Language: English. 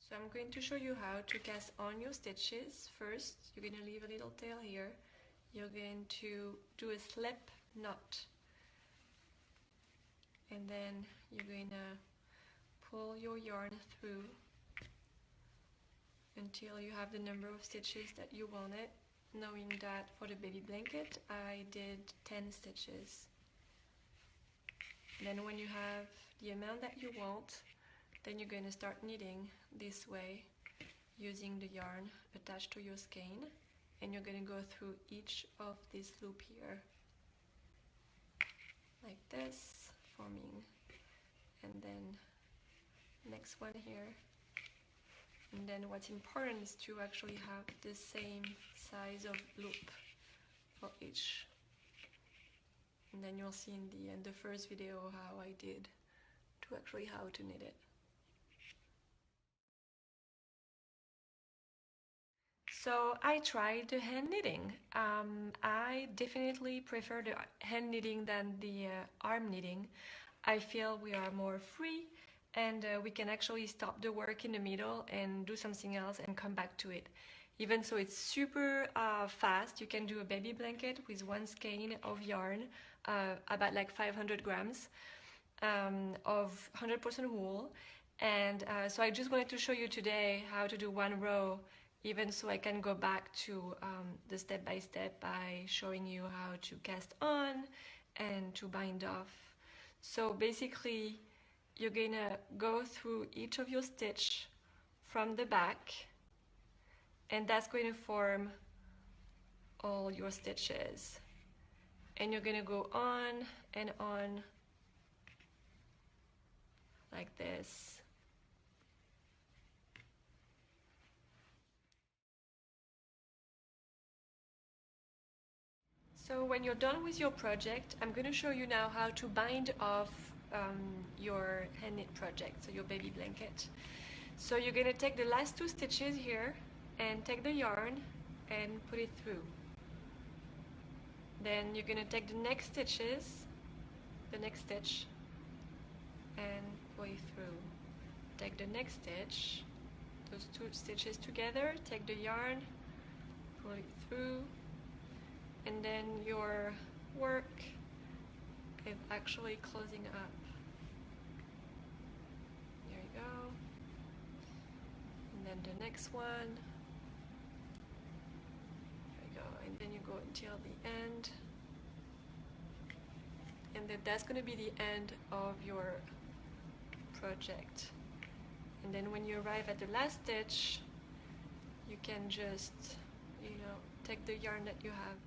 So I'm going to show you how to cast on your stitches. First, you're going to leave a little tail here. You're going to do a slip knot. And then you're going to pull your yarn through until you have the number of stitches that you want it, knowing that for the baby blanket I did 10 stitches. Then when you have the amount that you want, then you're going to start knitting this way using the yarn attached to your skein, and you're going to go through each of this loop here like this, forming, and then next one here. And then what's important is to actually have the same size of loop for each. And then you'll see in the first video how I did to actually how to knit it. So I tried the hand knitting. I definitely prefer the hand knitting than the arm knitting. I feel we are more free, and we can actually stop the work in the middle and do something else and come back to it. Even so, it's super fast. You can do a baby blanket with one skein of yarn, about like 500 grams of 100% wool. And so I just wanted to show you today how to do one row, even so I can go back to the step-by-step by showing you how to cast on and to bind off. So basically, you're gonna go through each of your stitch from the back, and that's going to form all your stitches. And you're gonna go on and on like this. So when you're done with your project, I'm going to show you now how to bind off your hand knit project, so your baby blanket. So you're going to take the last 2 stitches here and take the yarn and put it through. Then you're going to take the next stitches, the next stitch, and pull it through. Take the next stitch, those 2 stitches together, take the yarn, pull it through, and then your work is actually closing up. There you go. And then the next one. There you go. And then you go until the end. And then that's going to be the end of your project. And then when you arrive at the last stitch, you can just, take the yarn that you have